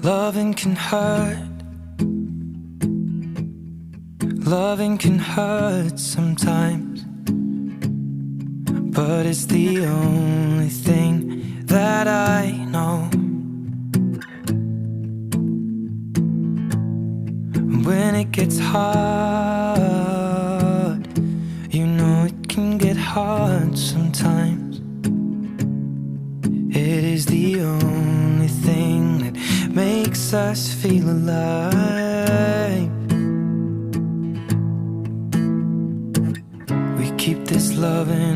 Loving can hurt. Loving can hurt sometimes, but it's the only thing that I know. When it gets hard, you know it can get hard sometimes. It is the only thing that makes us feel alive. We keep this loving